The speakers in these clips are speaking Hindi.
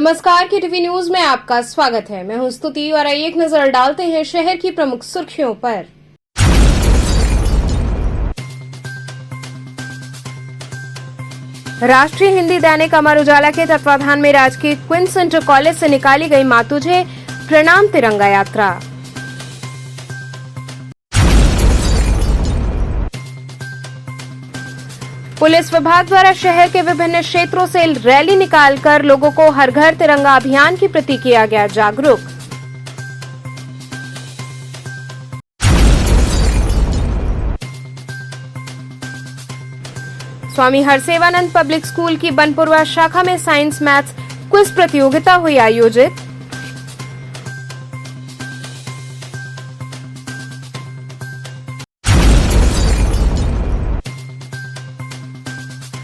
नमस्कार, केटीवी न्यूज में आपका स्वागत है। मैं हूं स्तुति और आइए एक नजर डालते हैं शहर की प्रमुख सुर्खियों पर। राष्ट्रीय हिंदी दैनिक अमर उजाला के तत्वाधान में राजकीय क्वींस इंटर कॉलेज से निकाली गई माँ तुझे प्रणाम तिरंगा यात्रा। पुलिस विभाग द्वारा शहर के विभिन्न क्षेत्रों से रैली निकालकर लोगों को हर घर तिरंगा अभियान के प्रति किया गया जागरूक। स्वामी हरसेवानंद पब्लिक स्कूल की बनपुरवा शाखा में साइंस मैथ्स क्विज प्रतियोगिता हुई आयोजित।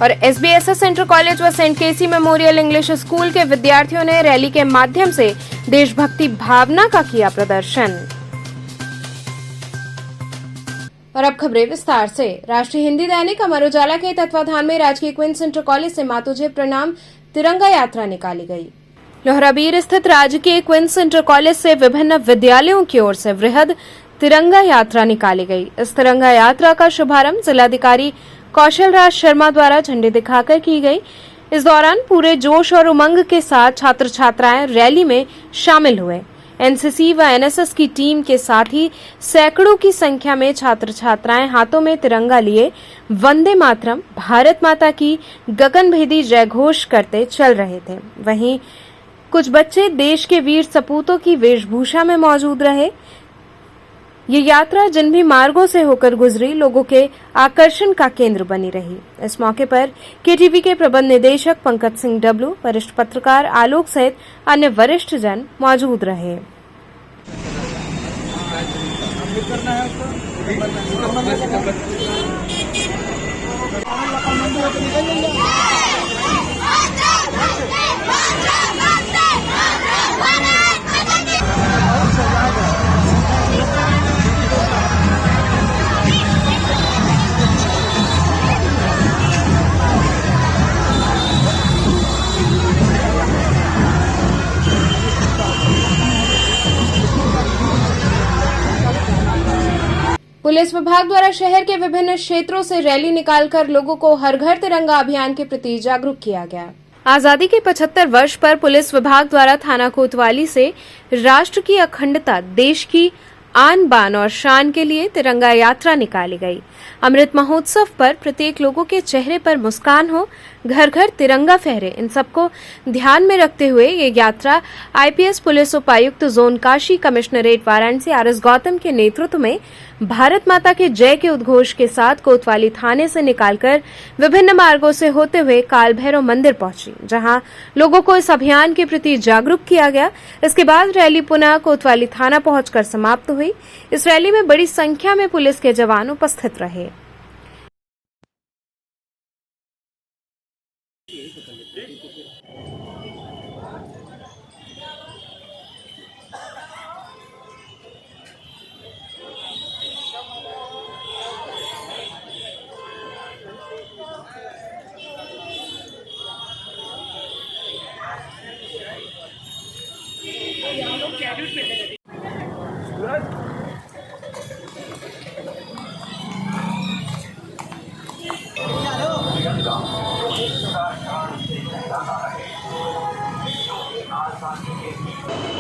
और एसबीएसएस इंटर कॉलेज व सेंट केसी मेमोरियल इंग्लिश स्कूल के विद्यार्थियों ने रैली के माध्यम से देशभक्ति भावना का किया प्रदर्शन। और अब खबरें विस्तार से। राष्ट्रीय हिंदी दैनिक अमर उजाला के तत्वाधान में राजकीय क्वींस इंटर कॉलेज से माँ तुझे प्रणाम तिरंगा यात्रा निकाली गई। लोहराबीर स्थित राजकीय क्वींस इंटर कॉलेज से विभिन्न विद्यालयों की ओर से वृहद तिरंगा यात्रा निकाली गई। इस तिरंगा यात्रा का शुभारंभ जिलाधिकारी कौशल राज शर्मा द्वारा झंडे दिखाकर की गई। इस दौरान पूरे जोश और उमंग के साथ छात्र छात्राएं रैली में शामिल हुए। एनसीसी व एनएसएस की टीम के साथ ही सैकड़ों की संख्या में छात्र छात्राएं हाथों में तिरंगा लिए वंदे मातरम, भारत माता की गगनभेदी जय घोष करते चल रहे थे। वहीं कुछ बच्चे देश के वीर सपूतों की वेशभूषा में मौजूद रहे। ये यात्रा जिन भी मार्गों से होकर गुजरी लोगों के आकर्षण का केंद्र बनी रही। इस मौके पर केटीवी के प्रबंध निदेशक पंकज सिंह डब्लू, वरिष्ठ पत्रकार आलोक सहित अन्य वरिष्ठ जन मौजूद रहे। पुलिस विभाग द्वारा शहर के विभिन्न क्षेत्रों से रैली निकालकर लोगों को हर घर तिरंगा अभियान के प्रति जागरूक किया गया। आजादी के 75 वर्ष पर पुलिस विभाग द्वारा थाना कोतवाली से राष्ट्र की अखंडता, देश की आन बान और शान के लिए तिरंगा यात्रा निकाली गई। अमृत महोत्सव पर प्रत्येक लोगों के चेहरे पर मुस्कान हो, घर घर तिरंगा फहरे, इन सबको ध्यान में रखते हुए ये यात्रा आईपीएस पुलिस उपायुक्त zone Kashi, commissionerate Varanasi R S Gautam के नेतृत्व में भारत माता के जय के उद्घोष के साथ कोतवाली थाने से निकालकर विभिन्न मार्गों से होते हुए काल भैरव मंदिर पहुंची, जहां लोगों को इस अभियान के प्रति जागरूक किया गया। इसके बाद रैली पुनः कोतवाली थाना पहुंचकर समाप्त हुई। इस रैली में बड़ी संख्या में पुलिस के जवान उपस्थित रहे।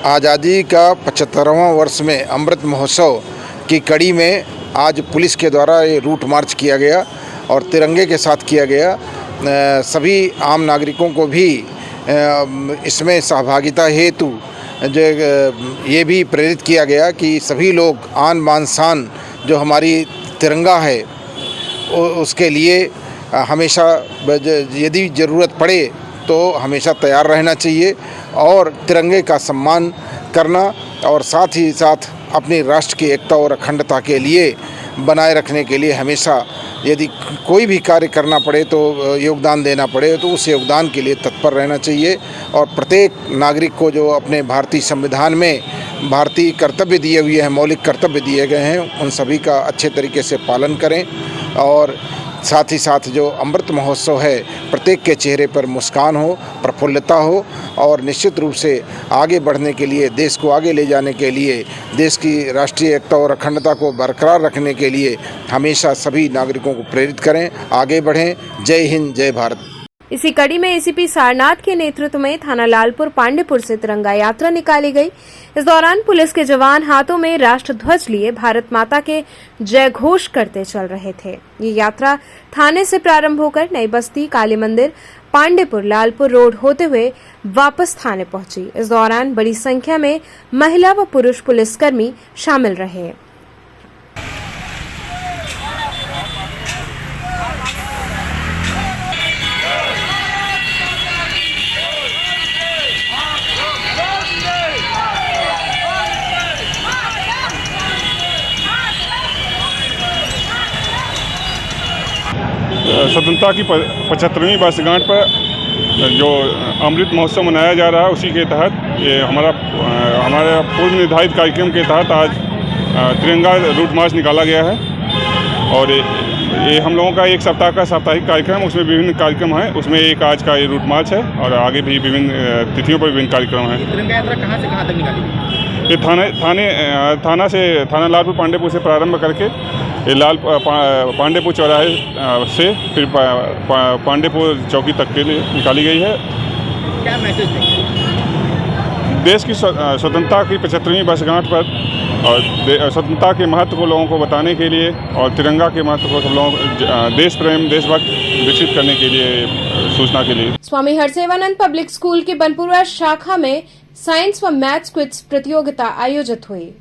आज़ादी का 75वां वर्ष में अमृत महोत्सव की कड़ी में आज पुलिस के द्वारा ये रूट मार्च किया गया और तिरंगे के साथ किया गया। सभी आम नागरिकों को भी इसमें सहभागिता हेतु ये भी प्रेरित किया गया कि सभी लोग आन बान शान जो हमारी तिरंगा है उसके लिए हमेशा यदि ज़रूरत पड़े तो हमेशा तैयार रहना चाहिए और तिरंगे का सम्मान करना और साथ ही साथ अपनी राष्ट्र की एकता और अखंडता के लिए बनाए रखने के लिए हमेशा यदि कोई भी कार्य करना पड़े तो योगदान देना पड़े तो उस योगदान के लिए तत्पर रहना चाहिए। और प्रत्येक नागरिक को जो अपने भारतीय संविधान में भारतीय कर्तव्य दिए हुए हैं, मौलिक कर्तव्य दिए गए हैं, उन सभी का अच्छे तरीके से पालन करें और साथ ही साथ जो अमृत महोत्सव है प्रत्येक के चेहरे पर मुस्कान हो, प्रफुल्लता हो और निश्चित रूप से आगे बढ़ने के लिए, देश को आगे ले जाने के लिए, देश की राष्ट्रीय एकता और अखंडता को बरकरार रखने के लिए हमेशा सभी नागरिकों को प्रेरित करें, आगे बढ़ें। जय हिंद, जय भारत। इसी कड़ी में एसीपी सारनाथ के नेतृत्व में थाना लालपुर पांडेपुर से तिरंगा यात्रा निकाली गई। इस दौरान पुलिस के जवान हाथों में राष्ट्र ध्वज लिए भारत माता के जय घोष करते चल रहे थे। ये यात्रा थाने से प्रारंभ होकर नई बस्ती, काली मंदिर, पांडेपुर, लालपुर रोड होते हुए वापस थाने पहुंची। इस दौरान बड़ी संख्या में महिला व पुरुष पुलिसकर्मी शामिल रहे। स्वतंत्रता की 75वीं वर्षगांठ पर जो अमृत महोत्सव मनाया जा रहा है, उसी के तहत ये हमारे पूर्व निर्धारित कार्यक्रम के तहत आज तिरंगा रूट मार्च निकाला गया है। और ये हम लोगों का एक सप्ताह का साप्ताहिक कार्यक्रम, उसमें विभिन्न कार्यक्रम हैं। उसमें एक आज का ये रूट मार्च है और आगे भी विभिन्न तिथियों पर विभिन्न कार्यक्रम हैं। तिरंगा यात्रा कहाँ से कहाँ तक निकाली गई? ये थाना लालपुर पांडेपुर से प्रारंभ करके ये पांडेपुर चौराहे से फिर पांडेपुर चौकी तक के लिए निकाली गई है। क्या मैसेज देंगे? देश की स्वतंत्रता की 75वीं वर्षगांठ पर और स्वतंत्रता के महत्व को लोगों को बताने के लिए और तिरंगा के महत्व को सब लोगों देश प्रेम, देशभक्त विकसित करने के लिए, सूचना के लिए। स्वामी हरसेवानंद पब्लिक स्कूल की बनपुरा शाखा में साइंस व मैथ्स क्विज प्रतियोगिता आयोजित हुई।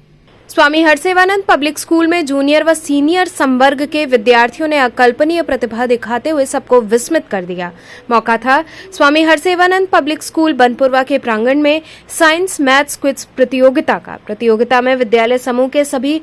स्वामी हरसेवानंद पब्लिक स्कूल में जूनियर व सीनियर संवर्ग के विद्यार्थियों ने अकल्पनीय प्रतिभा दिखाते हुए सबको विस्मित कर दिया। मौका था स्वामी हरसेवानंद पब्लिक स्कूल बनपुरवा के प्रांगण में साइंस मैथ्स क्विज प्रतियोगिता का। प्रतियोगिता में विद्यालय समूह के सभी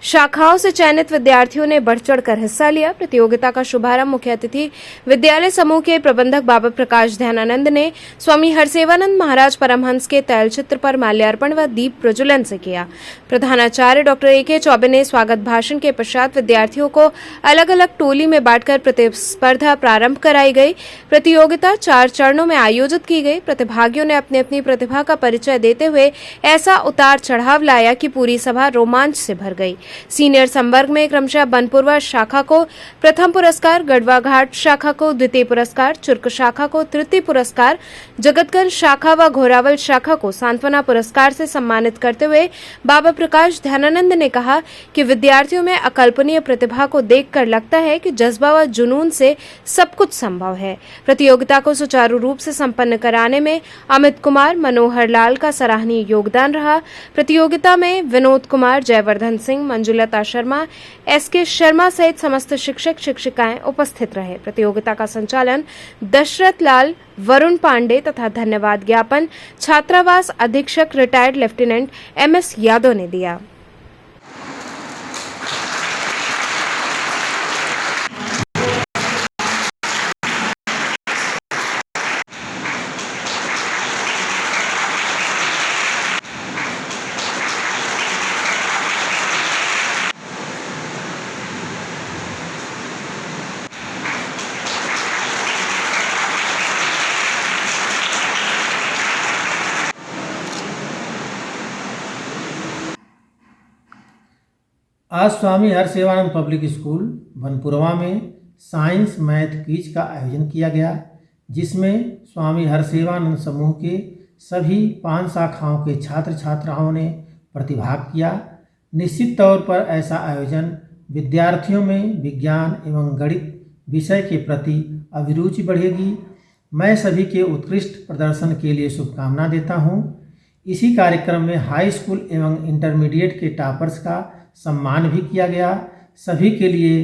शाखाओं से चयनित विद्यार्थियों ने बढ़ चढ़कर हिस्सा लिया। प्रतियोगिता का शुभारंभ मुख्य अतिथि विद्यालय समूह के प्रबंधक बाबा प्रकाश ध्यानानंद ने स्वामी हरसेवानंद महाराज परमहंस के तैलचित्र पर माल्यार्पण व दीप प्रज्वलन से किया। प्रधानाचार्य डॉक्टर ए.के. चौबे ने स्वागत भाषण के पश्चात विद्यार्थियों को अलग अलग टोली में बांटकर प्रतिस्पर्धा प्रारंभ कराई गई। प्रतियोगिता 4 चरणों में आयोजित की गई। प्रतिभागियों ने अपनी अपनी प्रतिभा का परिचय देते हुए ऐसा उतार चढ़ाव लाया कि पूरी सभा रोमांच से भर गई। सीनियर संवर्ग में क्रमशः बनपुरवा शाखा को प्रथम पुरस्कार, गढ़वा घाट शाखा को द्वितीय पुरस्कार, चुर्क शाखा को तृतीय पुरस्कार, जगतगंज शाखा व घोरावल शाखा को सांत्वना पुरस्कार से सम्मानित करते हुए बाबा प्रकाश ध्यानानंद ने कहा कि विद्यार्थियों में अकल्पनीय प्रतिभा को देखकर लगता है कि जज्बा व जुनून से सब कुछ संभव है। प्रतियोगिता को सुचारू रूप से संपन्न कराने में अमित कुमार, मनोहर लाल का सराहनीय योगदान रहा। प्रतियोगिता में विनोद कुमार, जयवर्धन सिंह, मंजुलता शर्मा, एस.के. शर्मा सहित समस्त शिक्षक शिक्षिकाएं उपस्थित रहे। प्रतियोगिता का संचालन दशरथ लाल, वरुण पांडे तथा धन्यवाद ज्ञापन छात्रावास अधीक्षक रिटायर्ड लेफ्टिनेंट M.S. यादव ने दिया। आज स्वामी हरसेवानंद पब्लिक स्कूल बनपुरवा में साइंस मैथ क्विज का आयोजन किया गया, जिसमें स्वामी हरसेवानंद समूह के सभी 5 शाखाओं के छात्र छात्राओं ने प्रतिभाग किया। निश्चित तौर पर ऐसा आयोजन विद्यार्थियों में विज्ञान एवं गणित विषय के प्रति अभिरुचि बढ़ेगी। मैं सभी के उत्कृष्ट प्रदर्शन के लिए शुभकामना देता हूँ। इसी कार्यक्रम में हाई स्कूल एवं इंटरमीडिएट के टॉपर्स का सम्मान भी किया गया। सभी के लिए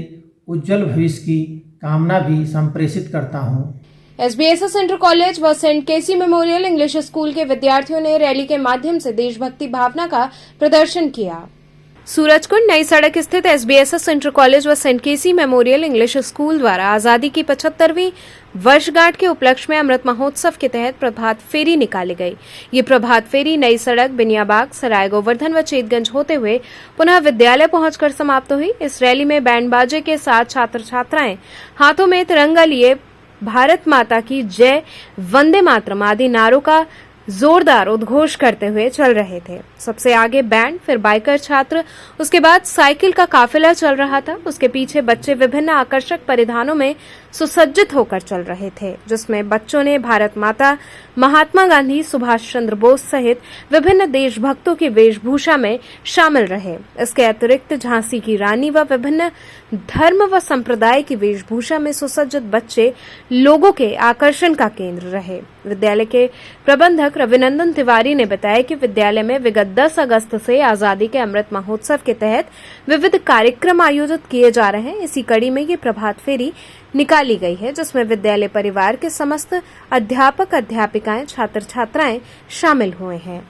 उज्जवल भविष्य की कामना भी संप्रेषित करता हूँ। SBSS इंटर कॉलेज व सेंट केसी मेमोरियल इंग्लिश स्कूल के विद्यार्थियों ने रैली के माध्यम से देशभक्ति भावना का प्रदर्शन किया। सूरजकुंड नई सड़क स्थित SBSS इंटर कॉलेज व सेंट केसी मेमोरियल इंग्लिश स्कूल द्वारा आजादी की 75वीं वर्षगांठ के उपलक्ष्य में अमृत महोत्सव के तहत प्रभात फेरी निकाली गई। ये प्रभात फेरी नई सड़क, बिनियाबाग, सराय गोवर्धन व चेतगंज होते हुए पुनः विद्यालय पहुंचकर समाप्त हुई। इस रैली में बैंड बाजे के साथ छात्र छात्राएं हाथों में तिरंगा लिए भारत माता की जय, वंदे मातरम आदि नारों का जोरदार उद्घोष करते हुए चल रहे थे। सबसे आगे बैंड, फिर बाइकर छात्र, उसके बाद साइकिल का काफिला चल रहा था। उसके पीछे बच्चे विभिन्न आकर्षक परिधानों में सुसज्जित होकर चल रहे थे, जिसमें बच्चों ने भारत माता, महात्मा गांधी, सुभाष चंद्र बोस सहित विभिन्न देशभक्तों की वेशभूषा में शामिल रहे। इसके अतिरिक्त झांसी की रानी व विभिन्न धर्म व संप्रदाय की वेशभूषा में सुसज्जित बच्चे लोगों के आकर्षण का केंद्र रहे। विद्यालय के प्रबंधक रविनंदन तिवारी ने बताया कि विद्यालय में विगत 10 अगस्त से आजादी के अमृत महोत्सव के तहत विविध कार्यक्रम आयोजित किए जा रहे हैं। इसी कड़ी में ये प्रभात फेरी निकाली गई है, जिसमें विद्यालय परिवार के समस्त अध्यापक, अध्यापिकाएं, छात्र छात्राएं शामिल हुए हैं।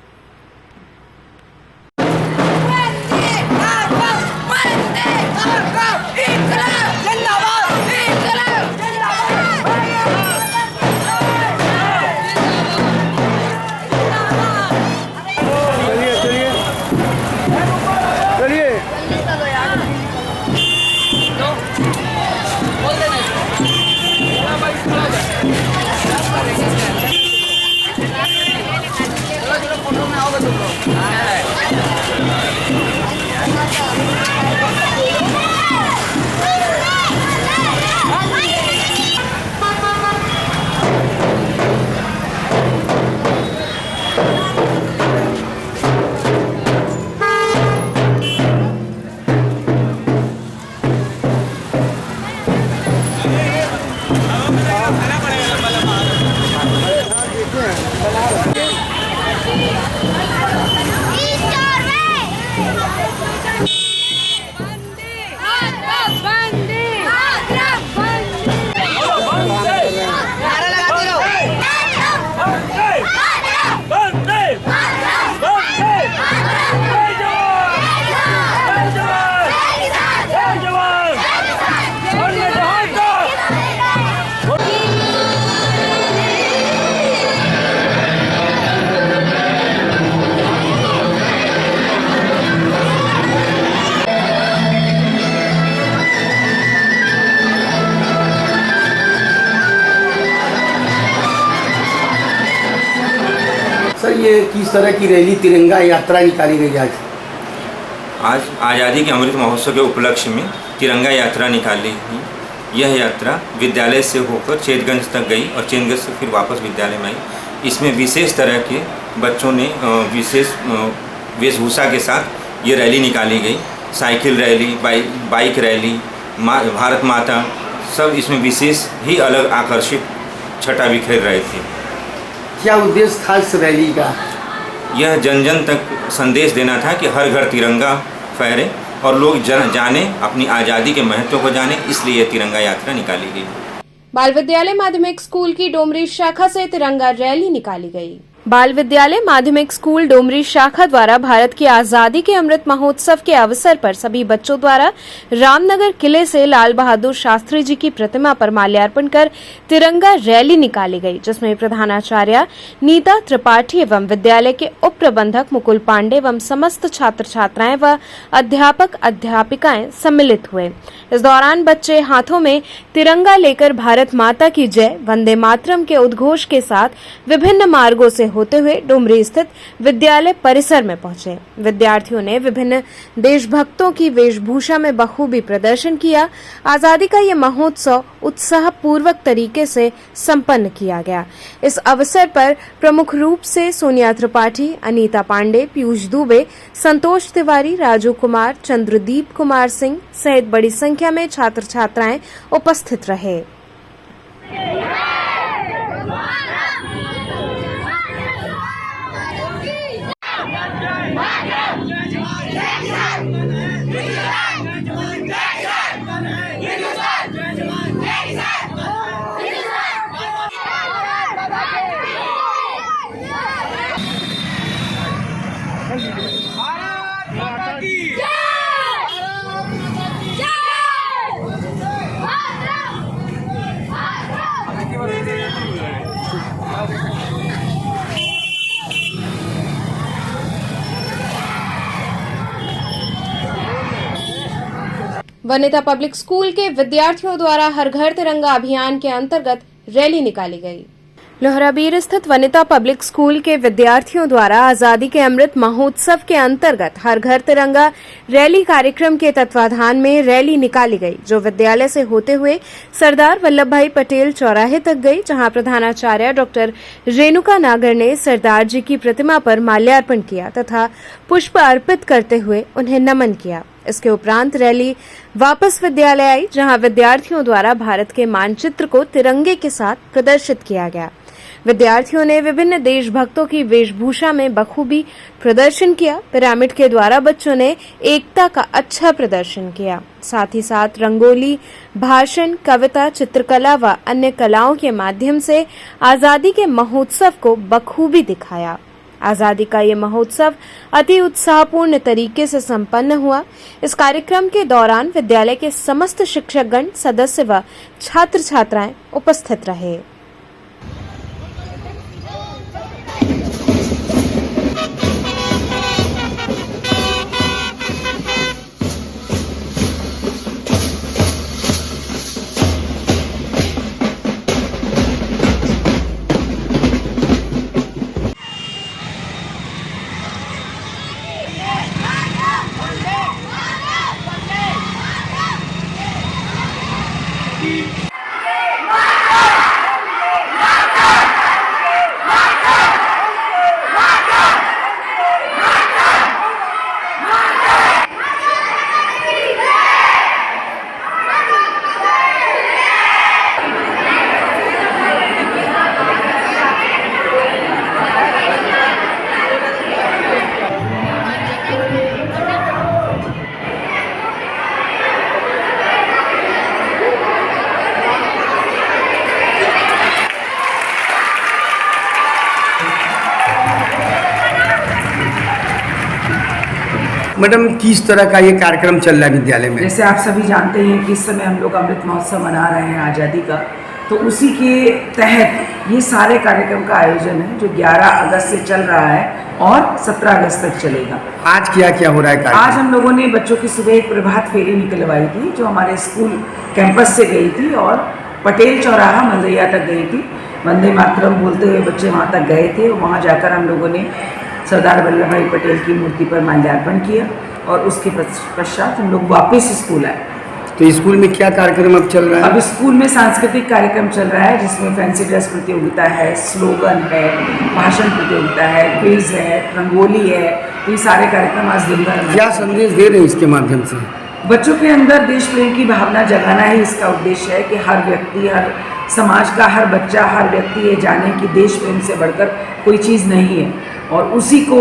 सर, ये किस तरह की रैली तिरंगा यात्रा निकाली गई आज आज़ादी के अमृत महोत्सव के उपलक्ष्य में तिरंगा यात्रा निकाली गई। यह यात्रा विद्यालय से होकर चेतगंज तक गई और चेतगंज से फिर वापस विद्यालय में आई। इसमें विशेष तरह के बच्चों ने विशेष वेशभूषा के साथ ये रैली निकाली गई। Cycle rally, bike rally, Bharat माता, सब इसमें विशेष ही अलग आकर्षित छटा बिखेर रहे थे। क्या उद्देश्य था इस रैली का? यह जन जन तक संदेश देना था कि हर घर तिरंगा फहरे और लोग जाने, अपनी आज़ादी के महत्व को जाने, इसलिए यह तिरंगा यात्रा निकाली गई। बाल विद्यालय माध्यमिक स्कूल की डोमरी शाखा से तिरंगा रैली निकाली गई। बाल विद्यालय माध्यमिक स्कूल डोमरी शाखा द्वारा भारत की आजादी के अमृत महोत्सव के अवसर पर सभी बच्चों द्वारा रामनगर किले से लाल बहादुर शास्त्री जी की प्रतिमा पर माल्यार्पण कर तिरंगा रैली निकाली गई, जिसमें प्रधानाचार्य नीता त्रिपाठी एवं विद्यालय के उप प्रबंधक मुकुल पांडे एवं समस्त छात्र छात्राएं व अध्यापक अध्यापिकाएं सम्मिलित हुए। इस दौरान बच्चे हाथों में तिरंगा लेकर भारत माता की जय, वंदे मातरम के उद्घोष के साथ विभिन्न मार्गों से होते हुए डुमरी स्थित विद्यालय परिसर में पहुंचे। विद्यार्थियों ने विभिन्न देशभक्तों की वेशभूषा में बखूबी प्रदर्शन किया। आजादी का ये महोत्सव उत्साह पूर्वक तरीके से संपन्न किया गया। इस अवसर पर प्रमुख रूप से सोनिया त्रिपाठी, अनीता पांडे, पीयूष दुबे, संतोष तिवारी, राजू कुमार, चंद्रदीप कुमार सिंह सहित बड़ी संख्या में छात्र छात्राएं उपस्थित रहे। भारत माता की जय। वनिता पब्लिक स्कूल के विद्यार्थियों द्वारा हर घर तिरंगा अभियान के अंतर्गत रैली निकाली गई। लोहराबीर स्थित वनिता पब्लिक स्कूल के विद्यार्थियों द्वारा आजादी के अमृत महोत्सव के अंतर्गत हर घर तिरंगा रैली कार्यक्रम के तत्वाधान में रैली निकाली गई, जो विद्यालय से होते हुए सरदार वल्लभ भाई पटेल चौराहे तक गई, जहां प्रधानाचार्य डॉक्टर रेणुका नागर ने सरदार जी की प्रतिमा पर माल्यार्पण किया तथा पुष्प अर्पित करते हुए उन्हें नमन किया। इसके उपरांत रैली वापस विद्यालय आई, जहां विद्यार्थियों द्वारा भारत के मानचित्र को तिरंगे के साथ प्रदर्शित किया गया। विद्यार्थियों ने विभिन्न देशभक्तों की वेशभूषा में बखूबी प्रदर्शन किया। पिरामिड के द्वारा बच्चों ने एकता का अच्छा प्रदर्शन किया। साथ ही साथ रंगोली, भाषण, कविता, चित्रकला व अन्य कलाओं के माध्यम से आजादी के महोत्सव को बखूबी दिखाया। आजादी का ये महोत्सव अति उत्साहपूर्ण तरीके से संपन्न हुआ। इस कार्यक्रम के दौरान विद्यालय के समस्त शिक्षकगण, सदस्य व छात्र छात्राएं उपस्थित रहे। मैडम, किस तरह का ये कार्यक्रम चल रहा है विद्यालय में? जैसे आप सभी जानते हैं कि इस समय हम लोग अमृत महोत्सव मना रहे हैं आज़ादी का, तो उसी के तहत ये सारे कार्यक्रम का आयोजन है जो 11 अगस्त से चल रहा है और 17 अगस्त तक चलेगा। आज क्या क्या हो रहा है कार्यक्रम? आज हम लोगों ने बच्चों की सुबह एक प्रभात फेरी निकलवाई थी, जो हमारे स्कूल कैंपस से गई थी और पटेल चौराहा मंदैया तक गई थी। वंदे मातरम बोलते हुए बच्चे वहाँ तक गए थे। वहाँ जाकर हम लोगों ने सरदार वल्लभ भाई पटेल की मूर्ति पर माल्यार्पण किया और उसके पश्चात हम लोग वापस स्कूल आए। तो स्कूल में क्या कार्यक्रम अब चल रहा है? अब स्कूल में सांस्कृतिक कार्यक्रम चल रहा है, जिसमें फैंसी ड्रेस प्रतियोगिता है, स्लोगन है, भाषण प्रतियोगिता है, क्विज है, रंगोली है। तो ये सारे कार्यक्रम आज दिन भर। क्या संदेश दे रहे हैं इसके माध्यम से? बच्चों के अंदर देश प्रेम की भावना जगाना ही इसका उद्देश्य है कि हर व्यक्ति, हर समाज का हर बच्चा, हर व्यक्ति ये जाने कि देश प्रेम से बढ़कर कोई चीज़ नहीं है, और उसी को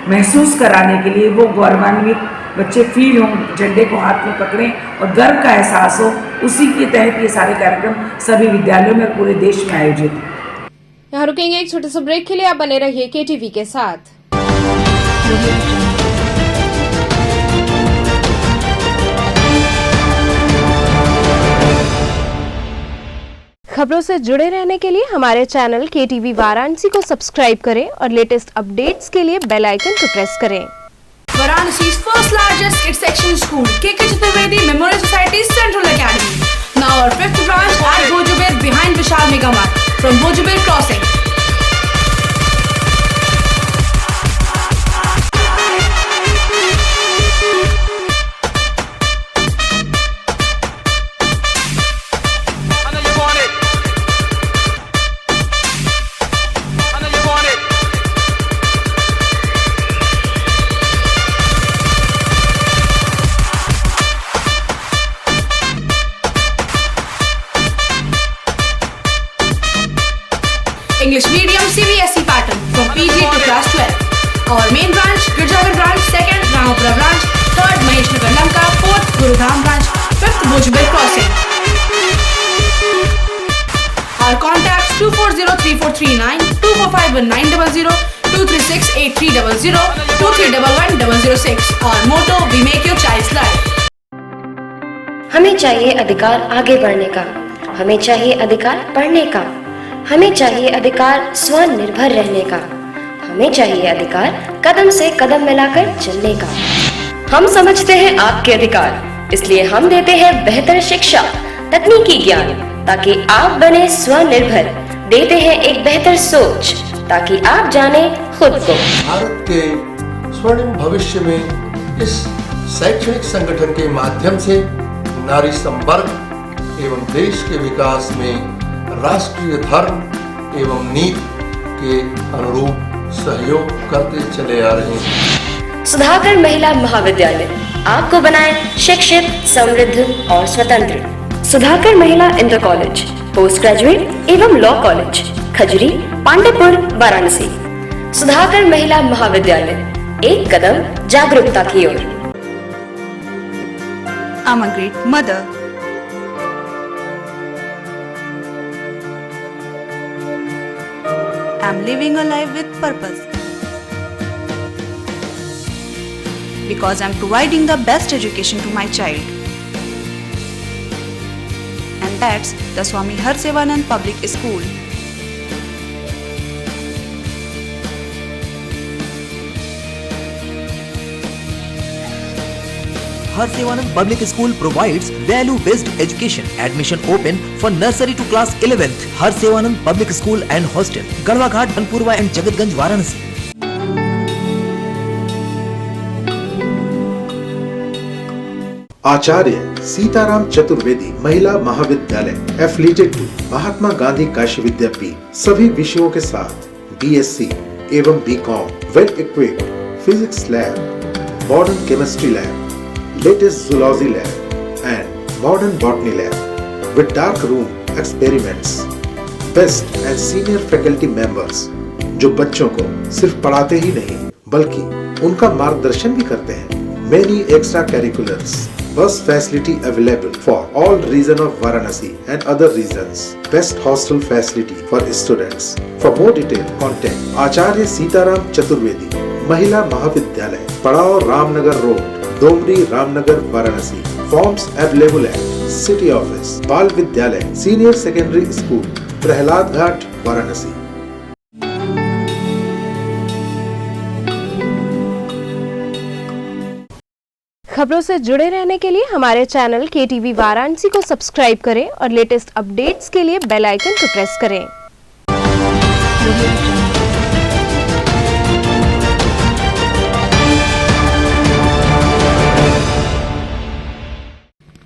महसूस कराने के लिए वो गौरवान्वित बच्चे फील हों, झंडे को हाथ में पकड़ें और गर्व का एहसास हो। उसी के तहत ये सारे कार्यक्रम सभी विद्यालयों में पूरे देश में आयोजित हैं। यहाँ रुकेंगे एक छोटे से ब्रेक के लिए। आप बने रहिए KTV के साथ। खबरों से जुड़े रहने के लिए हमारे चैनल KTV वाराणसी को सब्सक्राइब करें और लेटेस्ट अपडेट्स के लिए बेल आइकन को प्रेस करें। Varanasi's first largest kid section school, KK Chaturvedi Memorial Society Central Academy. Now our 5th branch at Bhojubir behind Vishal Mega Mart from Bhojubir Crossing. English medium CBSE pattern from PG to class 12. Our main branch, Girjagar branch, 2nd Ramapura branch, 3rd Maheshnagar Lanka, 4th Gurudham branch, 5th Bhojubir Crossing. Our contacts 2403439, 2451900, 2368300, 231106. Our motto, we make your child's life. हमें चाहिए अधिकार आगे बढ़ने का, हमें चाहिए अधिकार पढ़ने का, हमें चाहिए अधिकार स्वनिर्भर रहने का, हमें चाहिए अधिकार कदम से कदम मिलाकर चलने का। हम समझते हैं आपके अधिकार, इसलिए हम देते हैं बेहतर शिक्षा, तकनीकी ज्ञान, ताकि आप बने स्वनिर्भर। देते हैं एक बेहतर सोच, ताकि आप जाने खुद को। भारत के स्वर्णिम भविष्य में इस शैक्षणिक संगठन के माध्यम से नारी संवर्ग एवं देश के विकास में राष्ट्रीय धर्म एवं नीति के अनुरूप सहयोग करते चले आ रहे हैं। सुधाकर महिला महाविद्यालय आपको बनाए शिक्षित, समृद्ध और स्वतंत्र। सुधाकर महिला इंटर कॉलेज, पोस्ट ग्रेजुएट एवं लॉ कॉलेज, खजरी, पांडेपुर, वाराणसी। सुधाकर महिला महाविद्यालय, एक कदम जागरूकता की ओर। I'm a great mother. I'm living a life with purpose. Because I'm providing the best education to my child. And that's the Swami Harsevanand Public School. Harsevanand Public School provides value-based education. Admission open for nursery to class 11th. Harsevanand Public School and Hostel, Garwa Ghat, Banpurwa and Jagatganj, Varanasi. आचार्य सीताराम चतुर्वेदी महिला महाविद्यालय एफिलिएटेड टू महात्मा गांधी काशी विद्यापीठ सभी विषयों के साथ BSc एवं BCom, well equipped physics lab, modern chemistry lab, latest zoology lab and modern botany lab with dark room experiments, best and senior faculty members जो बच्चों को सिर्फ पढ़ाते ही नहीं बल्कि उनका मार्गदर्शन भी करते हैं। Many extra curriculars, bus facility available for all region of Varanasi and other regions. Best hostel facility for students. For more detail, contact आचार्य सीताराम चतुर्वेदी महिला महाविद्यालय, पड़ाव Ramnagar road, Domri, Ramnagar, Varanasi. Forms available है सिटी ऑफिस, बाल विद्यालय, सीनियर सेकेंडरी स्कूल, प्रहलाद घाट, वाराणसी। खबरों से जुड़े रहने के लिए हमारे चैनल KTV वाराणसी को सब्सक्राइब करें और लेटेस्ट अपडेट्स के लिए बेल आइकन को प्रेस करें।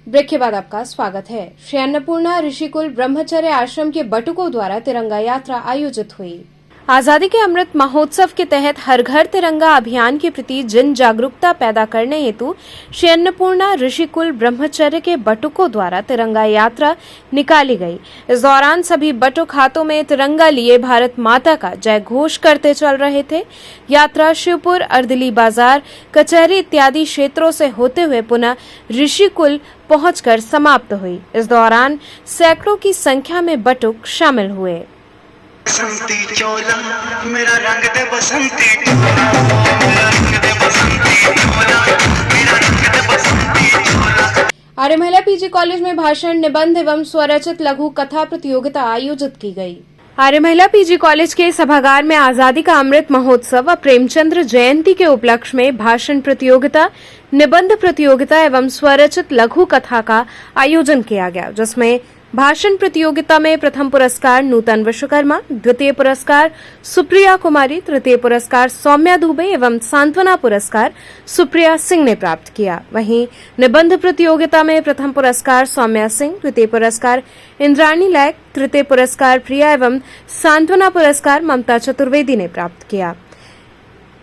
ब्रेक के बाद आपका स्वागत है। श्री अन्नपूर्णा ऋषिकुल ब्रह्मचर्य आश्रम के बटुकों द्वारा तिरंगा यात्रा आयोजित हुई। आजादी के अमृत महोत्सव के तहत हर घर तिरंगा अभियान के प्रति जन जागरूकता पैदा करने हेतु श्री अन्नपूर्णा ऋषिकुल ब्रह्मचर्य के बटुकों द्वारा तिरंगा यात्रा निकाली गई। इस दौरान सभी बटुक हाथों में तिरंगा लिए भारत माता का जय घोष करते चल रहे थे। यात्रा शिवपुर, अर्दली बाजार, कचहरी इत्यादि क्षेत्रों से होते हुए पुनः ऋषिकुल पहुंचकर समाप्त हुई। इस दौरान सैकड़ों की संख्या में बटुक शामिल हुए। बसंती चोला मेरा रंग दे बसंती चोला, मेरा रंग दे बसंती चोला, मेरा रंग दे बसंती चोला। आर्य महिला PG कॉलेज में भाषण, निबंध एवं स्वरचित लघु कथा प्रतियोगिता आयोजित की गई। आर्य महिला PG कॉलेज के सभागार में आजादी का अमृत महोत्सव व प्रेमचंद्र जयंती के उपलक्ष्य में भाषण प्रतियोगिता, निबंध प्रतियोगिता एवं स्वरचित लघु कथा का आयोजन किया गया, जिसमें भाषण प्रतियोगिता में प्रथम पुरस्कार नूतन विश्वकर्मा, द्वितीय पुरस्कार सुप्रिया कुमारी, तृतीय पुरस्कार सौम्या दुबे एवं सांत्वना पुरस्कार सुप्रिया सिंह ने प्राप्त किया। वहीं निबंध प्रतियोगिता में प्रथम पुरस्कार सौम्या सिंह, द्वितीय पुरस्कार इंद्राणी लायक, तृतीय पुरस्कार प्रिया एवं सांत्वना पुरस्कार ममता चतुर्वेदी ने प्राप्त किया।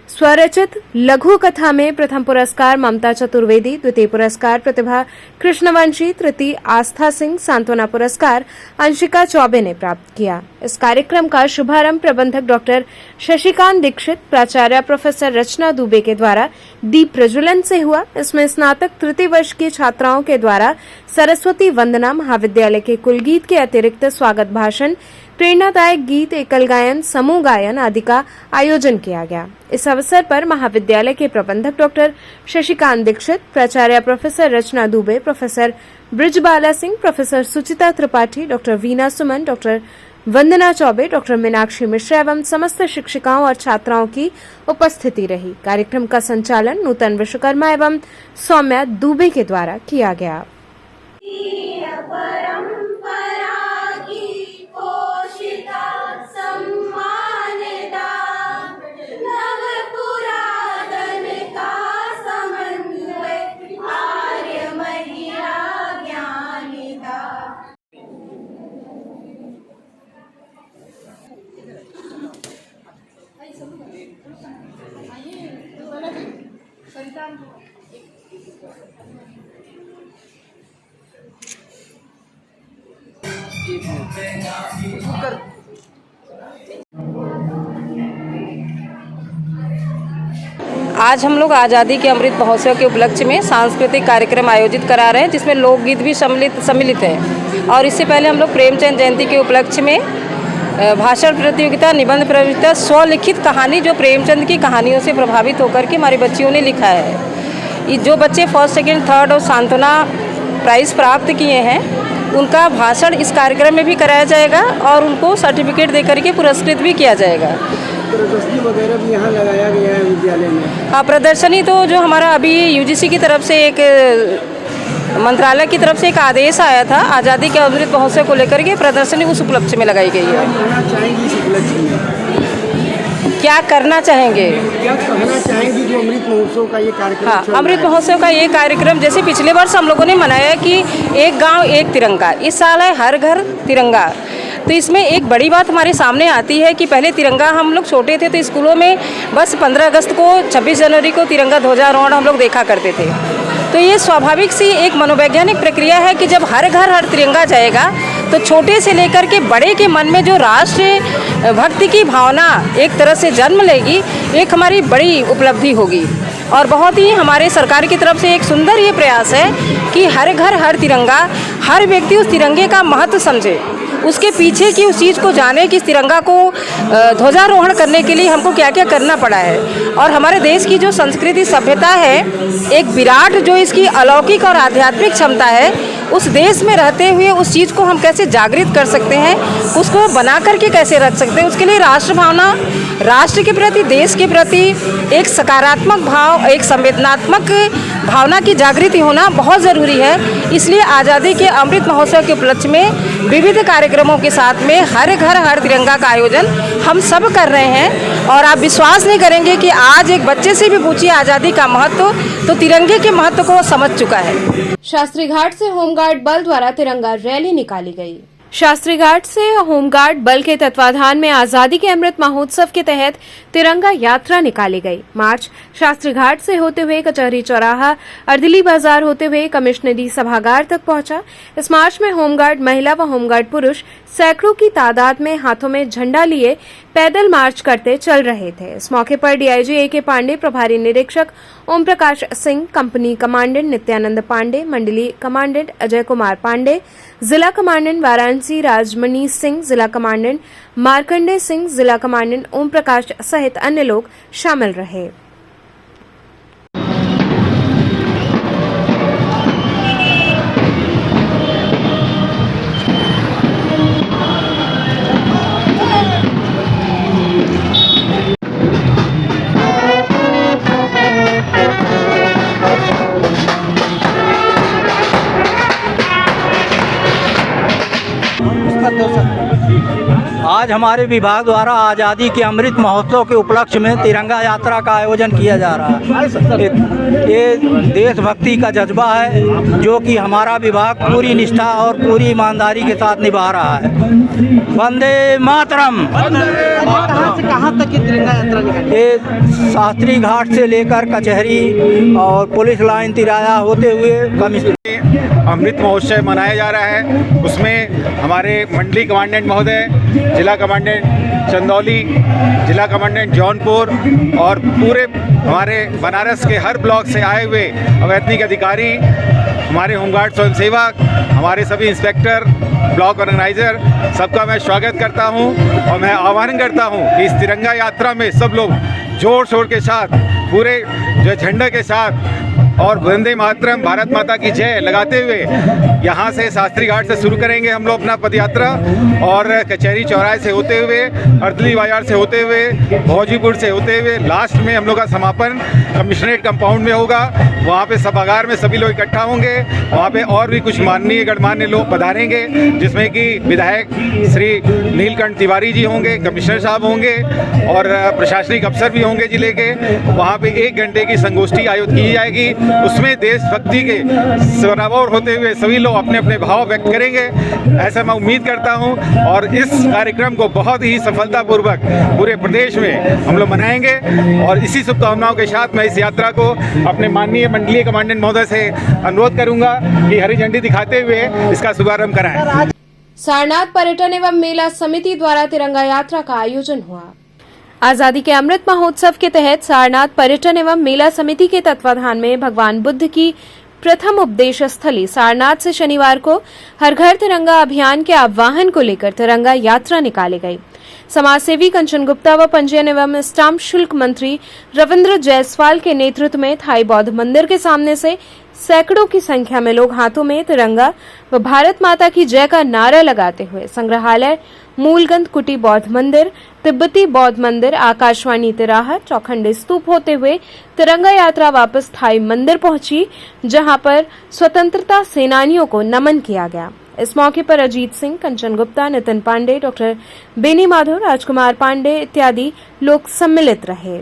स्वरचित लघु कथा में प्रथम पुरस्कार ममता चतुर्वेदी, द्वितीय पुरस्कार प्रतिभा कृष्णवंशी, तृतीय आस्था सिंह, सांत्वना पुरस्कार अंशिका चौबे ने प्राप्त किया। इस कार्यक्रम का शुभारंभ प्रबंधक डॉक्टर शशिकांत दीक्षित, प्राचार्य प्रोफेसर रचना दुबे के द्वारा दीप प्रज्वलन से हुआ। इसमें स्नातक तृतीय वर्ष की छात्राओं के द्वारा सरस्वती वंदना, महाविद्यालय के कुलगीत के अतिरिक्त स्वागत भाषण, प्रेरणादायक गीत, एकल गायन, समूह गायन आदि का आयोजन किया गया। इस अवसर पर महाविद्यालय के प्रबंधक डॉक्टर शशिकांत दीक्षित, प्राचार्य प्रोफेसर रचना दुबे, प्रोफेसर ब्रिजबाला सिंह, प्रोफेसर सुचिता त्रिपाठी, डॉक्टर वीना सुमन, डॉक्टर वंदना चौबे, डॉक्टर मीनाक्षी मिश्रा एवं समस्त शिक्षिकाओं और छात्राओं की उपस्थिति रही। कार्यक्रम का संचालन नूतन विश्वकर्मा एवं सौम्या दुबे के द्वारा किया गया। आज हम लोग आज़ादी के अमृत महोत्सव के उपलक्ष्य में सांस्कृतिक कार्यक्रम आयोजित करा रहे हैं, जिसमें लोकगीत भी सम्मिलित है। और इससे पहले हम लोग प्रेमचंद जयंती के उपलक्ष्य में भाषण प्रतियोगिता, निबंध प्रतियोगिता, स्वलिखित कहानी जो प्रेमचंद की कहानियों से प्रभावित होकर के हमारी बच्चियों ने लिखा है। जो बच्चे फर्स्ट, सेकंड, थर्ड और सांत्वना प्राइज़ प्राप्त किए हैं उनका भाषण इस कार्यक्रम में भी कराया जाएगा और उनको सर्टिफिकेट देकर के पुरस्कृत भी किया जाएगा। प्रदर्शनी वगैरह भी यहाँ लगाया गया है विद्यालय में? हाँ, प्रदर्शनी तो जो हमारा अभी यूजीसी की तरफ से एक मंत्रालय की तरफ से एक आदेश आया था आज़ादी के अमृत महोत्सव को लेकर के, प्रदर्शनी उस उपलक्ष्य में लगाई गई है। क्या करना चाहेंगे? क्या कहना चाहेंगी जो अमृत महोत्सव का ये कार्यक्रम? हाँ, अमृत महोत्सव का ये कार्यक्रम जैसे पिछले वर्ष हम लोगों ने मनाया कि एक गांव एक तिरंगा, इस साल है हर घर तिरंगा। तो इसमें एक बड़ी बात हमारे सामने आती है कि पहले तिरंगा हम लोग छोटे थे तो स्कूलों में बस 15 अगस्त को, 26 जनवरी को तिरंगा ध्वजारोहण हम लोग देखा करते थे। तो ये स्वाभाविक सी एक मनोवैज्ञानिक प्रक्रिया है कि जब हर घर हर तिरंगा जाएगा तो छोटे से लेकर के बड़े के मन में जो राष्ट्र भक्ति की भावना एक तरह से जन्म लेगी, एक हमारी बड़ी उपलब्धि होगी। और बहुत ही हमारे सरकार की तरफ से एक सुंदर ये प्रयास है कि हर घर हर तिरंगा, हर व्यक्ति उस तिरंगे का महत्व समझे, उसके पीछे की उस चीज़ को जाने कि इस तिरंगा को ध्वजारोहण करने के लिए हमको क्या क्या करना पड़ा है। और हमारे देश की जो संस्कृति सभ्यता है, एक विराट जो इसकी अलौकिक और आध्यात्मिक क्षमता है, उस देश में रहते हुए उस चीज़ को हम कैसे जागृत कर सकते हैं, उसको बना करके कैसे रख सकते हैं, उसके लिए राष्ट्र भावना, राष्ट्र के प्रति, देश के प्रति एक सकारात्मक भाव, एक संवेदनात्मक भावना की जागृति होना बहुत ज़रूरी है। इसलिए आज़ादी के अमृत महोत्सव के उपलक्ष्य में विविध कार्यक्रमों के साथ में हर घर हर तिरंगा का आयोजन हम सब कर रहे हैं। और आप विश्वास नहीं करेंगे कि आज एक बच्चे से भी पूछिए आज़ादी का महत्व तो तिरंगे के महत्व को वो समझ चुका है। शास्त्री घाट से होमगार्ड बल द्वारा तिरंगा रैली निकाली गई। शास्त्री घाट से होमगार्ड बल के तत्वाधान में आजादी के अमृत महोत्सव के तहत तिरंगा यात्रा निकाली गई। मार्च शास्त्री घाट से होते हुए कचहरी चौराहा, अर्दिली बाजार होते हुए कमिश्नरी सभागार तक पहुंचा। इस मार्च में होमगार्ड महिला व होमगार्ड पुरुष सैकड़ों की तादाद में हाथों में झंडा लिए पैदल मार्च करते चल रहे थे। इस मौके पर डीआईजी ए.के. पांडे, प्रभारी निरीक्षक ओम प्रकाश सिंह, कंपनी कमांडेंट नित्यानंद पांडे, मंडली कमांडेंट अजय कुमार पांडे, जिला कमांडेंट वाराणसी राजमणि सिंह, जिला कमांडेंट मार्कंडे सिंह, जिला कमांडेंट ओम प्रकाश सहित अन्य लोग शामिल रहे। आज हमारे विभाग द्वारा आज़ादी के अमृत महोत्सव के उपलक्ष्य में तिरंगा यात्रा का आयोजन किया जा रहा है। ये देशभक्ति का जज्बा है जो कि हमारा विभाग पूरी निष्ठा और पूरी ईमानदारी के साथ निभा रहा है। वंदे मातरम। कहाँ से कहाँ तक ये तिरंगा यात्रा निकाली? ये शास्त्री घाट से लेकर कचहरी और पुलिस लाइन तिराया होते हुए कमिश्नर अमृत महोत्सव मनाया जा रहा है। उसमें हमारे मंडली कमांडेंट महोदय, जिला कमांडेंट चंदौली, जिला कमांडेंट जौनपुर और पूरे हमारे बनारस के हर ब्लॉक से आए हुए अवैतनिक अधिकारी, हमारे होमगार्ड स्वयंसेवक, हमारे सभी इंस्पेक्टर, ब्लॉक ऑर्गेनाइजर, सबका मैं स्वागत करता हूं और मैं आह्वान करता हूं कि इस तिरंगा यात्रा में सब लोग जोर शोर के साथ, पूरे जो झंडे के साथ और वंदे मातरम भारत माता की जय लगाते हुए यहाँ से शास्त्री घाट से शुरू करेंगे हम लोग अपना पदयात्रा, और कचहरी चौराहे से होते हुए, अर्दली बाजार से होते हुए, भौजीपुर से होते हुए लास्ट में हम लोग का समापन कमिश्नरेट कंपाउंड में होगा। वहाँ पे सभागार में सभी लोग इकट्ठा होंगे। वहाँ पे और भी कुछ माननीय गणमान्य लोग पधारेंगे, जिसमें कि विधायक श्री नीलकंठ तिवारी जी होंगे, कमिश्नर साहब होंगे और प्रशासनिक अफसर भी होंगे जिले के। वहाँ पे 1 घंटे की संगोष्ठी आयोजित की जाएगी। उसमें देशभक्ति के सराबोर होते हुए सभी लोग अपने अपने भाव व्यक्त करेंगे, ऐसा मैं उम्मीद करता हूँ। और इस कार्यक्रम को बहुत ही सफलतापूर्वक पूरे प्रदेश में हम लोग मनाएंगे। और इसी शुभकामनाओं के साथ मैं इस यात्रा को अपने माननीय मंडलीय कमांडेंट महोदय से अनुरोध करूंगा कि हरी झंडी दिखाते हुए इसका शुभारंभ कराएं। सारनाथ पर्यटन एवं मेला समिति द्वारा तिरंगा यात्रा का आयोजन हुआ। आजादी के अमृत महोत्सव के तहत सारनाथ पर्यटन एवं मेला समिति के तत्वाधान में भगवान बुद्ध की प्रथम उपदेश स्थली सारनाथ से शनिवार को हर घर तिरंगा अभियान के आह्वान को लेकर तिरंगा यात्रा निकाली गई। समाजसेवी कंचन गुप्ता व पंजीयन एवं स्टाम्प शुल्क मंत्री रविंद्र जायसवाल के नेतृत्व में थाई बौद्ध मंदिर के सामने से सैकड़ों की संख्या में लोग हाथों में तिरंगा व भारत माता की जय का नारा लगाते हुए संग्रहालय, मूलगंध कुटी बौद्ध मंदिर, तिब्बती बौद्ध मंदिर, आकाशवाणी तिराहा, चौखंडी स्तूप होते हुए तिरंगा यात्रा वापस थाई मंदिर पहुंची, जहां पर स्वतंत्रता सेनानियों को नमन किया गया। इस मौके पर अजीत सिंह, कंचन गुप्ता, नितिन पांडे, डॉक्टर बेनी माधव, राजकुमार पांडे इत्यादि लोग सम्मिलित रहे।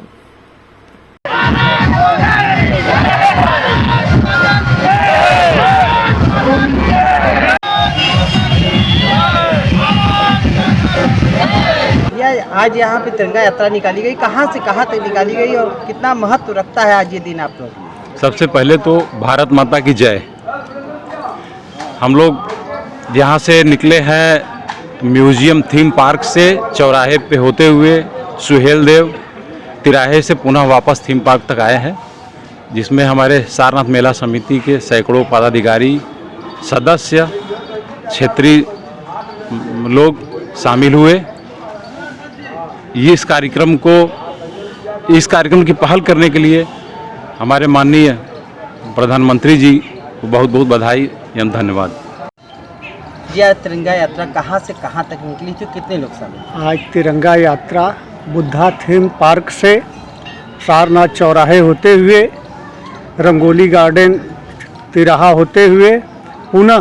आज यहाँ पे तिरंगा यात्रा निकाली गई, कहाँ से कहाँ तक निकाली गई और कितना महत्व रखता है आज ये दिन आप लोग? सबसे पहले तो भारत माता की जय। हम लोग यहाँ से निकले हैं म्यूजियम थीम पार्क से, चौराहे पे होते हुए सुहेल देव तिराहे से पुनः वापस थीम पार्क तक आए हैं, जिसमें हमारे सारनाथ मेला समिति के सैकड़ों पदाधिकारी, सदस्य, क्षेत्रीय लोग शामिल हुए। इस कार्यक्रम की पहल करने के लिए हमारे माननीय प्रधानमंत्री जी को बहुत बहुत बधाई एवं धन्यवाद। यह तिरंगा यात्रा कहाँ से कहाँ तक निकली थी, कितने लोग शामिल? आज तिरंगा यात्रा बुद्धा थीम पार्क से सारनाथ चौराहे होते हुए, रंगोली गार्डन तिराहा होते हुए पुनः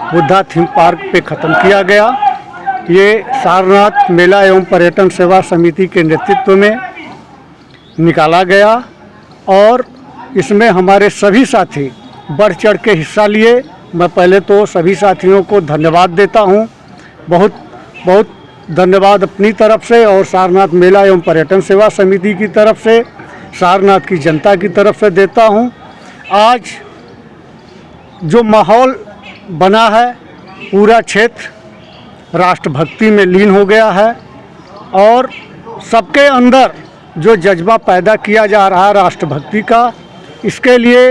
बुद्धा थीम पार्क पे ख़त्म किया गया। ये सारनाथ मेला एवं पर्यटन सेवा समिति के नेतृत्व में निकाला गया और इसमें हमारे सभी साथी बढ़ चढ़ के हिस्सा लिए। मैं पहले तो सभी साथियों को धन्यवाद देता हूँ, बहुत बहुत धन्यवाद अपनी तरफ से और सारनाथ मेला एवं पर्यटन सेवा समिति की तरफ से, सारनाथ की जनता की तरफ से देता हूँ। आज जो माहौल बना है, पूरा क्षेत्र राष्ट्रभक्ति में लीन हो गया है और सबके अंदर जो जज्बा पैदा किया जा रहा है राष्ट्रभक्ति का, इसके लिए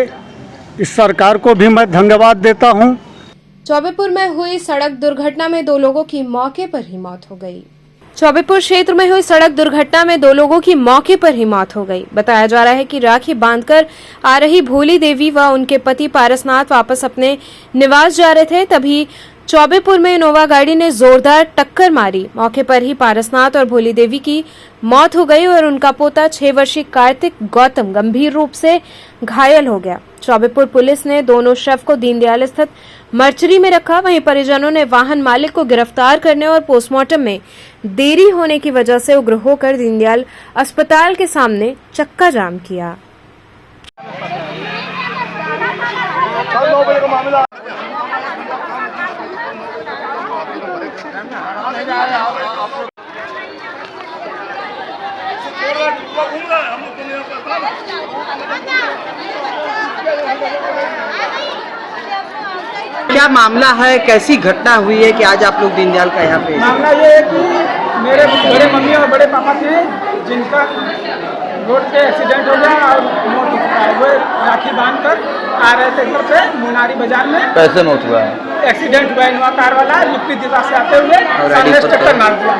इस सरकार को भी मैं धन्यवाद देता हूं। चौबेपुर में हुई सड़क दुर्घटना में 2 लोगों की मौके पर ही मौत हो गई। चौबेपुर क्षेत्र में हुई सड़क दुर्घटना में 2 लोगों की मौके पर ही मौत हो गई। बताया जा रहा है कि राखी बांधकर आ रही भोली देवी व उनके पति पारसनाथ वापस अपने निवास जा रहे थे, तभी चौबेपुर में इनोवा गाड़ी ने जोरदार टक्कर मारी। मौके पर ही पारसनाथ और भोली देवी की मौत हो गई और उनका पोता 6 वर्षीय कार्तिक गौतम गंभीर रूप से घायल हो गया। चौबेपुर पुलिस ने दोनों शव को दीनदयाल स्थित मर्चरी में रखा। वहीं परिजनों ने वाहन मालिक को गिरफ्तार करने और पोस्टमार्टम में देरी होने की वजह से उग्र होकर दीनदयाल अस्पताल के सामने चक्का जाम किया। क्या मामला है, कैसी घटना हुई है कि आज आप लोग दीनदयाल का यहाँ पे? मामला ये है कि मेरे बड़े मम्मी और बड़े पापा थे, जिनका रोड पे एक्सीडेंट हो गया और मौत हो चुका है। वो राखी बांधकर आ रहे थे घर पे मुनारी बाजार में। कैसे मौत हुआ है? एक्सीडेंट हुआ, इनोवा कार वाला लिपटी दिशा से आते हुए सामने से टक्कर मार दिया,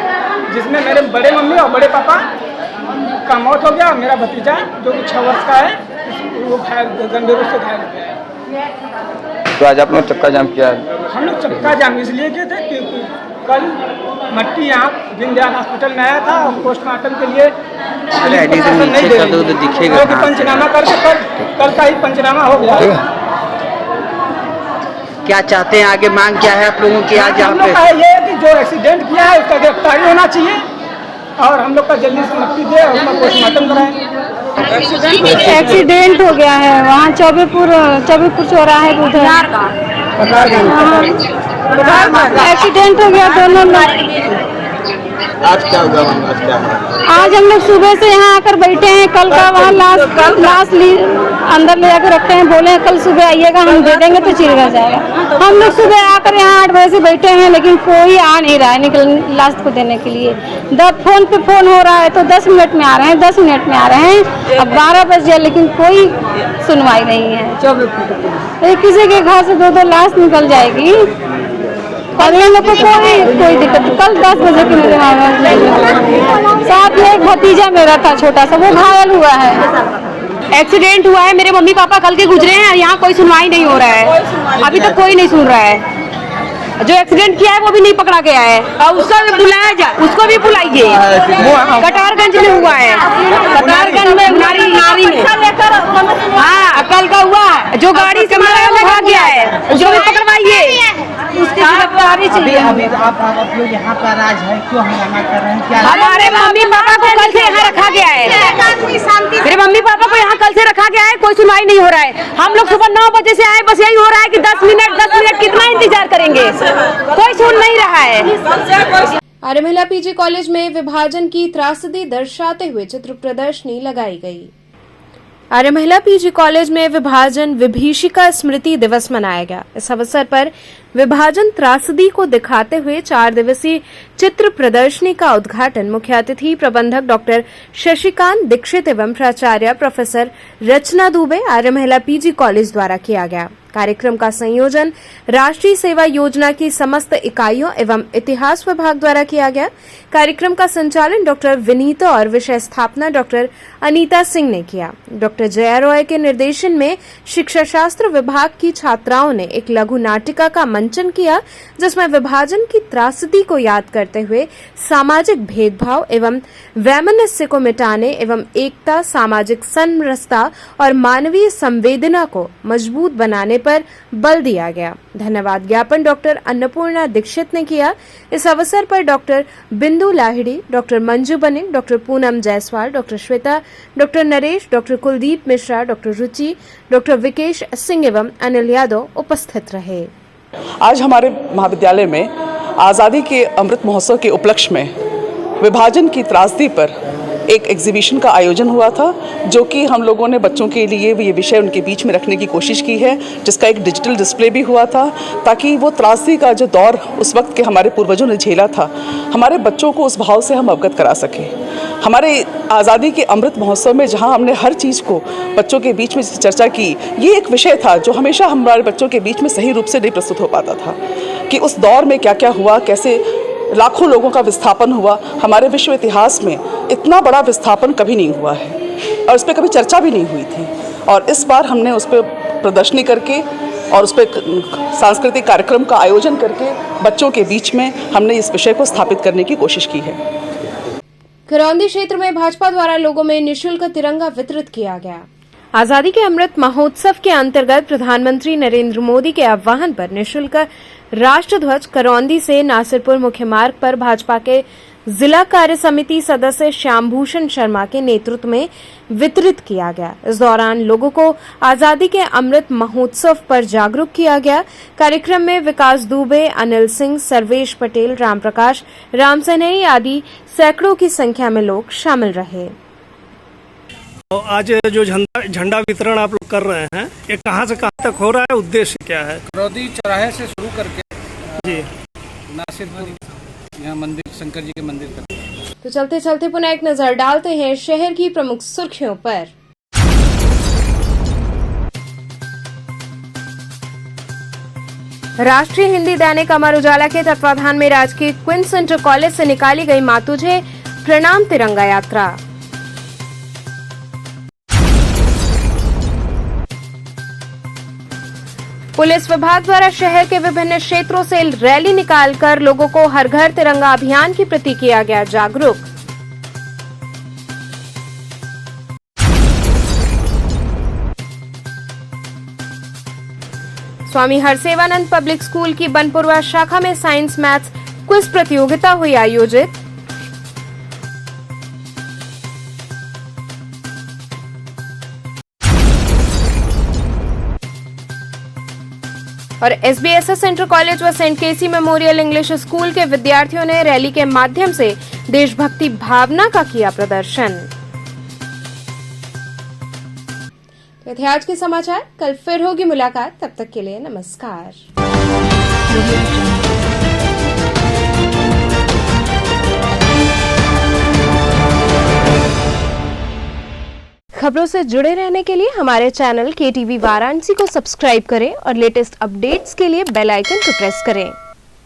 जिसमें मेरे बड़े मम्मी और बड़े पापा का मौत हो गया। मेरा भतीजा जो कि 6 वर्ष का है, वो गंभीर रूप से घायल हो गया। तो आज आपने चक्का जाम किया है? हम लोग चक्का जाम इसलिए किए थे क्योंकि कल मट्टी यहाँ दीनदयाल हॉस्पिटल में आया था और पोस्टमार्टम के लिए नहीं दे रही थी। पंचनामा करके कल का ही पंचनामा हो गया। क्या चाहते हैं आगे, मांग क्या है आप लोगों की आज यहाँ हम लोग का ये है कि जो एक्सीडेंट किया है उसका गिरफ्तारी होना चाहिए और हम लोग का जल्दी से मट्टी दे और उसका पोस्टमार्टम कराएं। एक्सीडेंट हो गया है वहाँ चौबेपुर चौराहे उधर एक्सीडेंट हो गया दोनों लोग। आज क्या होगा? आज हम लोग सुबह से यहाँ आकर बैठे हैं। कल का वहाँ लाश अंदर ले जाकर रखते हैं। बोले कल सुबह आइएगा, हम दे देंगे तो चिरगा जाएगा। हम लोग सुबह आकर यहाँ 8 बजे से बैठे हैं, लेकिन कोई आ नहीं रहा है लाश को देने के लिए। फोन पे फोन हो रहा है तो 10 मिनट में आ रहे हैं, 10 मिनट में आ रहे हैं। अब 12 बज गया लेकिन कोई सुनवाई नहीं है। किसी के घर से 2-2 लाश निकल जाएगी और इन लोग को कोई दिक्कत। कल 10 बजे की मेरे साथ में एक भतीजा मेरा था छोटा सा, वो घायल हुआ है। एक्सीडेंट हुआ है, मेरे मम्मी पापा कल के गुजरे हैं, यहाँ कोई सुनवाई नहीं हो रहा है। अभी तक कोई नहीं सुन रहा है। जो एक्सीडेंट किया है वो भी नहीं पकड़ा गया है और उसका भी बुलाया जाए, उसको भी बुलाइए। कटारगंज में हुआ है, कटारगंज में नारी में। हाँ, कल का हुआ। जो गाड़ी से मारा वो भाग गया है, जो भी पकड़वाइए। अभी आप लोग यहाँ पर आज है, क्यों हंगामा कर रहे हैं? क्या हमारे मम्मी पापा को कल से यहाँ रखा गया है। मेरे मम्मी पापा को यहाँ कल से रखा गया है, कोई सुनवाई नहीं हो रहा है। हम लोग सुबह 9 बजे से आए, बस यही हो रहा है कि 10 मिनट कितना इंतजार करेंगे, कोई सुन नहीं रहा है। आर्य महिला पीजी कॉलेज में विभाजन की त्रासदी दर्शाते हुए चित्र प्रदर्शनी लगाई गई। आर्य महिला पीजी कॉलेज में विभाजन विभीषिका स्मृति दिवस मनाया गया। इस अवसर पर विभाजन त्रासदी को दिखाते हुए 4 दिवसीय चित्र प्रदर्शनी का उद्घाटन मुख्य अतिथि प्रबंधक डॉक्टर शशिकांत दीक्षित एवं प्राचार्य प्रोफेसर रचना दुबे आर्य महिला पीजी कॉलेज द्वारा किया गया। कार्यक्रम का संयोजन राष्ट्रीय सेवा योजना की समस्त इकाइयों एवं इतिहास विभाग द्वारा किया गया। कार्यक्रम का संचालन डॉक्टर विनीता और विषय स्थापना डॉक्टर अनीता सिंह ने किया। डॉक्टर जया रॉय के निर्देशन में शिक्षा शास्त्र विभाग की छात्राओं ने एक लघु नाटिका का मंचन किया, जिसमें विभाजन की त्रासदी को याद करते हुए सामाजिक भेदभाव एवं वैमनस्य को मिटाने एवं एकता, सामाजिक समरसता और मानवीय संवेदना को मजबूत बनाने पर बल दिया गया। धन्यवाद ज्ञापन डॉक्टर अन्नपूर्णा दीक्षित ने किया। इस अवसर पर doctor Bindu Lahiri, doctor Manju Banik, doctor Poonam Jaiswal, doctor Shweta, doctor Naresh, doctor Kuldeep Mishra, doctor Ruchi, doctor Vikesh Singh एवं अनिल यादव उपस्थित रहे। आज हमारे महाविद्यालय में आज़ादी के अमृत महोत्सव के उपलक्ष्य में विभाजन की त्रासदी पर एक एग्जीबिशन का आयोजन हुआ था, जो कि हम लोगों ने बच्चों के लिए ये विषय उनके बीच में रखने की कोशिश की है, जिसका एक डिजिटल डिस्प्ले भी हुआ था, ताकि वो त्रासदी का जो दौर उस वक्त के हमारे पूर्वजों ने झेला था, हमारे बच्चों को उस भाव से हम अवगत करा सकें। हमारे आज़ादी के अमृत महोत्सव में जहाँ हमने हर चीज़ को बच्चों के बीच में चर्चा की, ये एक विषय था जो हमेशा हमारे बच्चों के बीच में सही रूप से नहीं प्रस्तुत हो पाता था कि उस दौर में क्या क्या हुआ, कैसे लाखों लोगों का विस्थापन हुआ। हमारे विश्व इतिहास में इतना बड़ा विस्थापन कभी नहीं हुआ है और उस पर कभी चर्चा भी नहीं हुई थी। और इस बार हमने उस पर प्रदर्शनी करके और उस पर सांस्कृतिक कार्यक्रम का आयोजन करके बच्चों के बीच में हमने इस विषय को स्थापित करने की कोशिश की है। करौंदी क्षेत्र में भाजपा द्वारा लोगों में निःशुल्क तिरंगा वितरित किया गया। आजादी के अमृत महोत्सव के अंतर्गत प्रधानमंत्री नरेंद्र मोदी के आह्वान पर निःशुल्क राष्ट्रध्वज करौंदी से नासिरपुर मुख्य मार्ग पर भाजपा के जिला कार्य समिति सदस्य श्यामभूषण शर्मा के नेतृत्व में वितरित किया गया। इस दौरान लोगों को आजादी के अमृत महोत्सव पर जागरूक किया गया। कार्यक्रम में विकास दुबे, अनिल सिंह, सर्वेश पटेल, राम प्रकाश, राम सनेही आदि सैकड़ों की संख्या में लोग शामिल रहे। आज जो झंडा वितरण आप लोग कर रहे हैं, ये कहाँ से कहाँ तक हो रहा है, उद्देश्य क्या है? करौंदी चौराहे से शुरू करके जी नासिरपुर यहाँ मंदिर, शंकर जी के मंदिर तक। तो चलते चलते पुनः एक नजर डालते हैं शहर की प्रमुख सुर्खियों पर। राष्ट्रीय हिंदी दैनिक अमर उजाला के तत्वाधान में राजकीय क्वींस इंटर कॉलेज से निकाली गई माँ तुझे प्रणाम तिरंगा यात्रा। पुलिस विभाग द्वारा शहर के विभिन्न क्षेत्रों से रैली निकालकर लोगों को हर घर तिरंगा अभियान के प्रति किया गया जागरूक। स्वामी हरसेवानंद पब्लिक स्कूल की बनपुरवा शाखा में साइंस मैथ्स क्विज प्रतियोगिता हुई आयोजित। और SBSS इंटर कॉलेज व सेंट केसी मेमोरियल इंग्लिश स्कूल के विद्यार्थियों ने रैली के माध्यम से देशभक्ति भावना का किया प्रदर्शन। तो थे आज के समाचार, कल फिर होगी मुलाकात, तब तक के लिए नमस्कार। खबरों से जुड़े रहने के लिए हमारे चैनल KTV वाराणसी को सब्सक्राइब करें और लेटेस्ट अपडेट्स के लिए बेल आइकन को प्रेस करें।